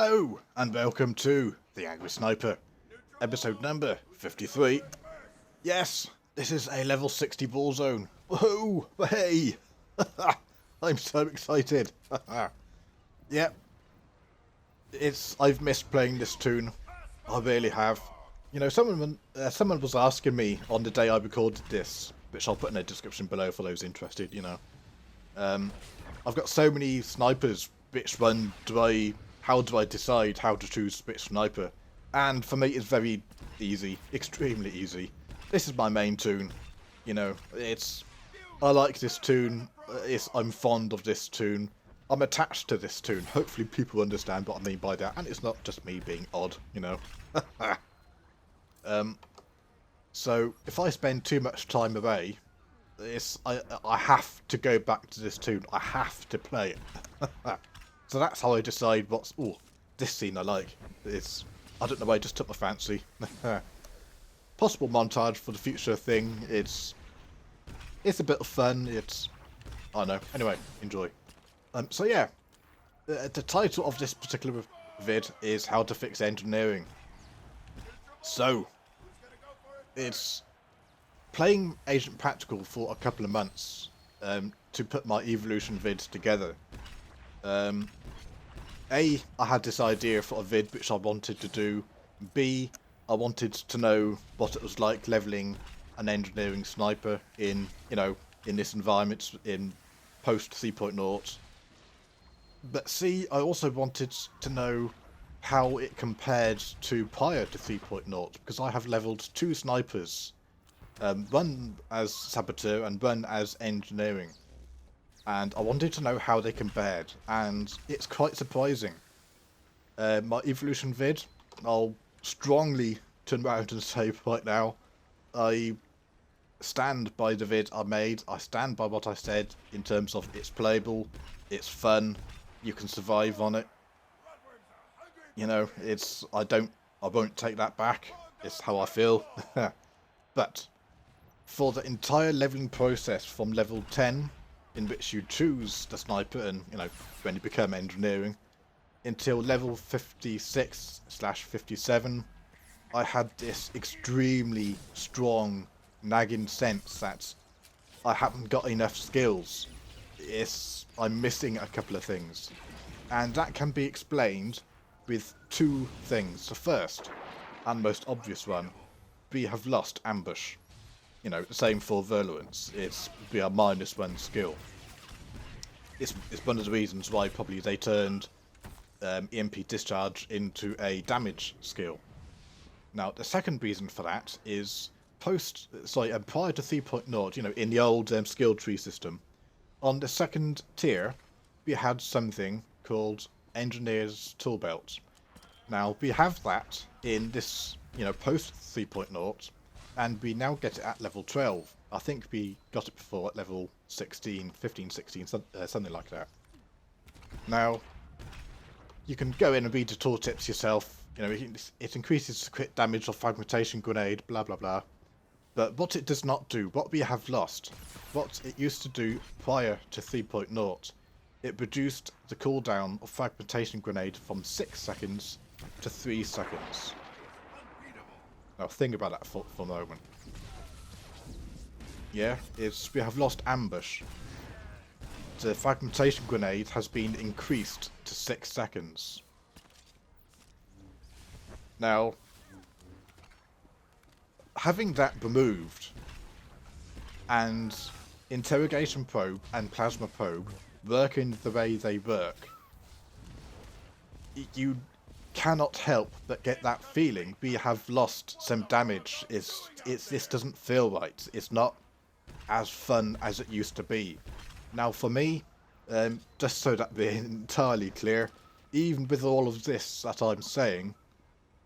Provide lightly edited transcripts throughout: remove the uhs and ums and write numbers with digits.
Hello, and welcome to The Angry Sniper, episode number 53. Yes, this is a level 60 ball zone. Woohoo! Hey! I'm so excited. Yep. I've missed playing this toon. I really have. You know, someone was asking me on the day I recorded this, which I'll put in the description below for those interested, you know. I've got so many snipers, which one how do I decide how to choose which sniper? And for me it's very easy, extremely easy. This is my main toon, you know, I like this toon, I'm fond of this toon, I'm attached to this toon. Hopefully people understand what I mean by that, and it's not just me being odd, you know. So if I spend too much time away, I have to go back to this toon. I have to play it. So that's how I decide this scene I like. I don't know, I just took my fancy. Possible montage for the future thing. It's a bit of fun. I don't know. Anyway, enjoy. So yeah, the title of this particular vid is How to Fix Engineering. So it's playing Agent Practical for a couple of months to put my evolution vid together. A, I had this idea for a vid which I wanted to do. B, I wanted to know what it was like leveling an engineering sniper in this environment in post 3.0. But C, I also wanted to know how it compared to prior to 3.0, because I have leveled two snipers. One as SWTOR and one as engineering, and I wanted to know how they compared, and it's quite surprising. My evolution vid, I'll strongly turn around and say right now, I stand by the vid I made. I stand by what I said in terms of it's playable, it's fun, you can survive on it. You know, I won't take that back. It's how I feel. But for the entire leveling process from level 10, in which you choose the sniper and, when you become engineering, until level 56/57, I had this extremely strong nagging sense that I haven't got enough skills. I'm missing a couple of things. And that can be explained with two things. The first, and most obvious one, we have lost ambush. You know, the same for virulence. We are -1 skill. It's one of the reasons why probably they turned EMP discharge into a damage skill. Now, the second reason for that is prior to 3.0, in the old skill tree system, on the second tier, we had something called Engineer's Tool Belt. Now, we have that in this, post 3.0, and we now get it at level 12. I think we got it before at level 16, 15, 16, something like that. Now, you can go in and read the tooltips yourself. It increases the crit damage of fragmentation grenade, blah blah blah. But what it does not do, what we have lost, what it used to do prior to 3.0, it reduced the cooldown of fragmentation grenade from 6 seconds to 3 seconds. Now think about that for a moment. Yeah, we have lost ambush. The fragmentation grenade has been increased to 6 seconds. Now, having that removed, and interrogation probe and plasma probe working the way they work, you cannot help but get that feeling we have lost some damage. This doesn't feel right. It's not as fun as it used to be. Now for me, just so that we're entirely clear, even with all of this that I'm saying,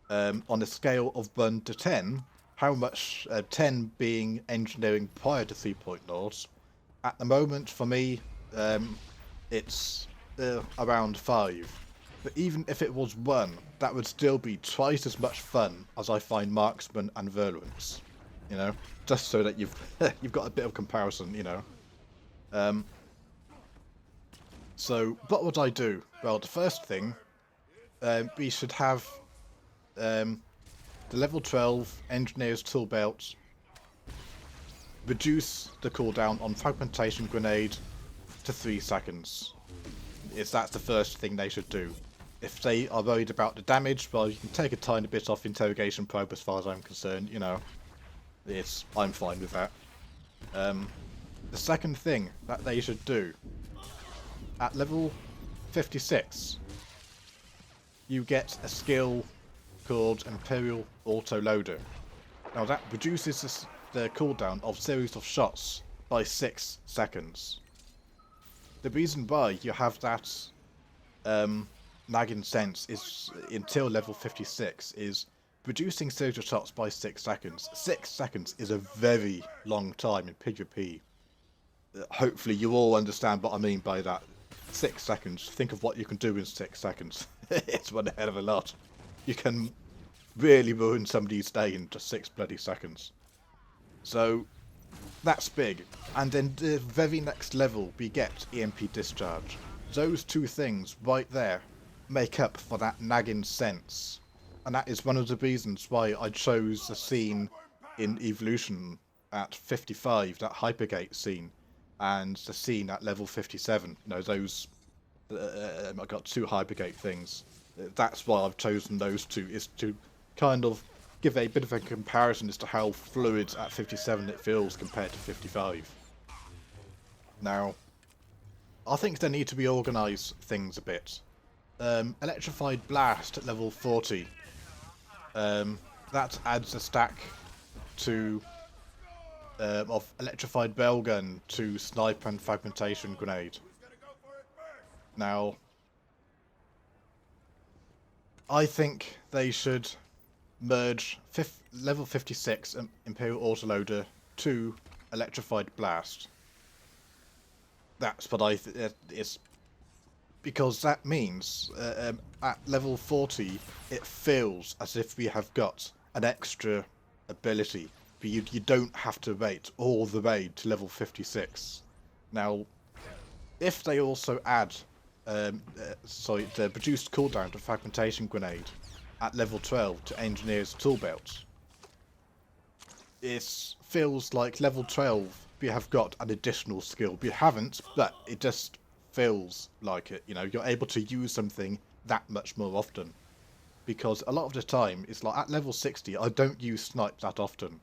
on a scale of 1 to 10, how much, 10 being engineering prior to 3.0, at the moment for me, it's around 5. But even if it was 1, that would still be twice as much fun as I find marksman and virulence. Just so that you've got a bit of comparison, So what would I do? Well, the first thing we should have the level 12 Engineer's Tool Belt reduce the cooldown on Fragmentation Grenade to 3 seconds. That's the first thing they should do. If they are worried about the damage, well, you can take a tiny bit off Interrogation Probe as far as I'm concerned, you know. I'm fine with that. The second thing that they should do, at level 56, you get a skill called Imperial Autoloader. Now that reduces the cooldown of series of shots by 6 seconds. The reason why you have that nagging sense is until level 56 is reducing series of shots by 6 seconds. 6 seconds is a very long time in PvP. Hopefully you all understand what I mean by that. 6 seconds. Think of what you can do in 6 seconds. It's one hell of a lot. You can really ruin somebody's day in just 6 bloody seconds. So that's big. And then the very next level we get EMP Discharge. Those two things right there make up for that nagging sense. And that is one of the reasons why I chose the scene in Evolution at 55, that Hypergate scene, and the scene at level 57. You know, those... I got 2 Hypergate things. That's why I've chosen those 2, is to kind of give a bit of a comparison as to how fluid at 57 it feels compared to 55. Now, I think they need to reorganise things a bit. Electrified Blast at level 40. That adds a stack to of Electrified Railgun to Sniper and Fragmentation Grenade. Now, I think they should merge level 56 Imperial Autoloader to Electrified Blast. That's what I it's because that means at level 40 it feels as if we have got an extra ability, but you don't have to wait all the way to level 56. Now, if they also add the reduced cooldown to Fragmentation Grenade at level 12 to Engineer's Tool Belt, it feels like level 12 we have got an additional skill. We haven't, but it just feels like it. You know, you're able to use something that much more often. Because a lot of the time, it's like at level 60, I don't use Snipe that often.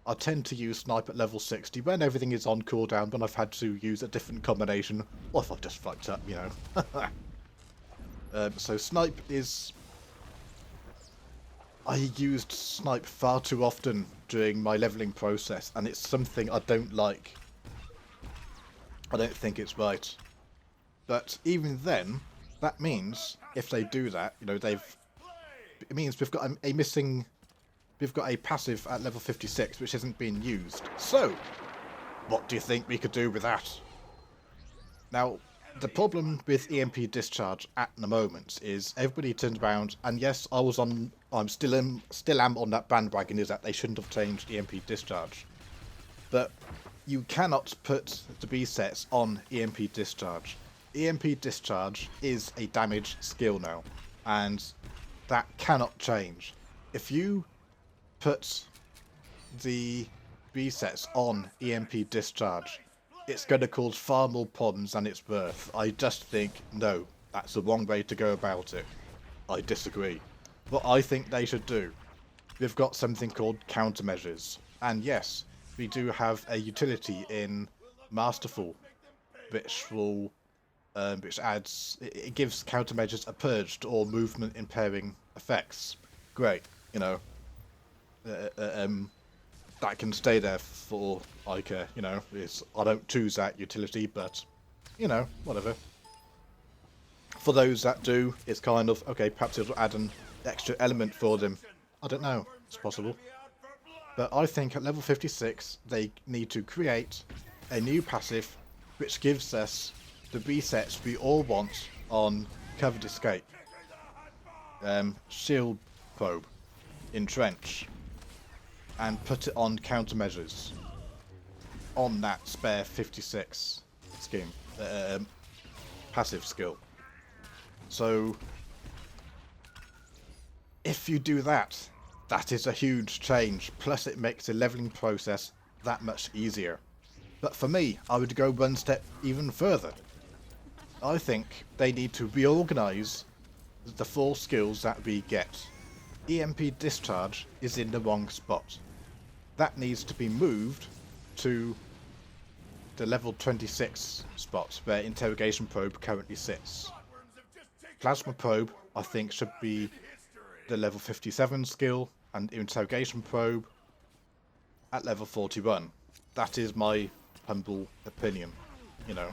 I tend to use Snipe at level 60 when everything is on cooldown, when I've had to use a different combination, or if I've just fucked up, you know. So Snipe is... I used Snipe far too often during my leveling process, and it's something I don't like. I don't think it's right. But even then, that means, if they do that, you know, it means we've got we've got a passive at level 56 which isn't being used. So, what do you think we could do with that? Now, the problem with EMP Discharge at the moment is everybody turns around, and yes, I'm still am on that bandwagon, is that they shouldn't have changed EMP Discharge. But you cannot put the B sets on EMP Discharge. EMP Discharge is a damage skill now, and that cannot change. If you put the B sets on EMP Discharge, it's going to cause far more problems than it's worth. I just think, no, that's the wrong way to go about it. I disagree. What I think they should do, we've got something called countermeasures. And yes, we do have a utility in Masterful, which will, which adds, it gives countermeasures a purged or movement impairing effects. Great, you know. That can stay there for like you know, I don't choose that utility, but you know, whatever. For those that do, it's kind of okay, perhaps it'll add an extra element for them. I don't know, it's possible. But I think at level 56 they need to create a new passive which gives us the resets we all want on Covered Escape, Shield Probe, Entrench, and put it on countermeasures on that spare 56 scheme, passive skill. So if you do that, that is a huge change. Plus it makes the leveling process that much easier. But for me, I would go one step even further. I think they need to reorganise the 4 skills that we get. EMP discharge is in the wrong spot. That needs to be moved to the level 26 spot where interrogation probe currently sits. Plasma probe, I think, should be the level 57 skill, and interrogation probe at level 41. That is my humble opinion, you know.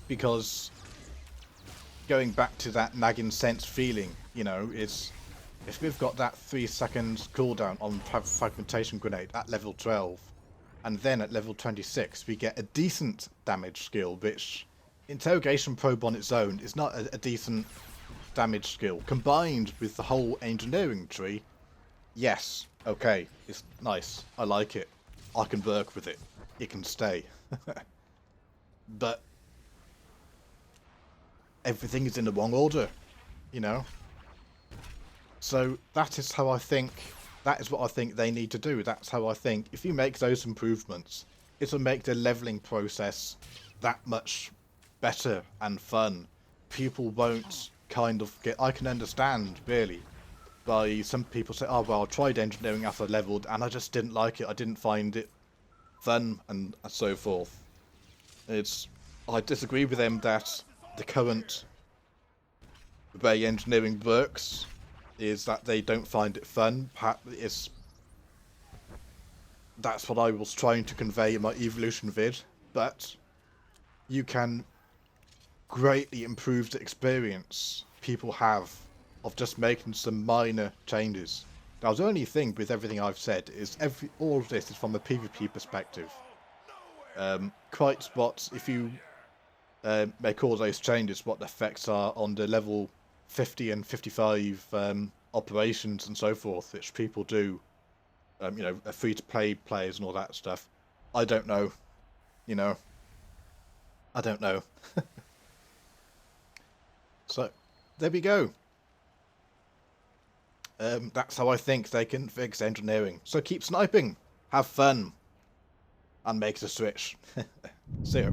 Because going back to that nagging sense feeling, you know, is if we've got that 3 seconds cooldown on fragmentation grenade at level 12, and then at level 26 we get a decent damage skill, which interrogation probe on its own is not a decent damage skill. Combined with the whole engineering tree, yes, okay, it's nice, I like it, I can work with it, it can stay. But everything is in the wrong order, you know. So that is how I think, that is what I think they need to do. That's how I think if you make those improvements, it'll make the leveling process that much better and fun. People won't kind of get, I can understand really by some people say, oh well, I tried engineering after I leveled and I just didn't like it, I didn't find it fun and so forth. I disagree with them that the current way engineering works is that they don't find it fun. That's what I was trying to convey in my evolution vid, but you can greatly improve the experience people have of just making some minor changes. Now the only thing with everything I've said is all of this is from a PvP perspective. Quite what if you make all those changes, what the effects are on the level 50 and 55 operations and so forth, which people do, you know, free-to-play players and all that stuff. I don't know, you know. I don't know. So, there we go. That's how I think they can fix engineering. So keep sniping, have fun, and make the switch. See ya.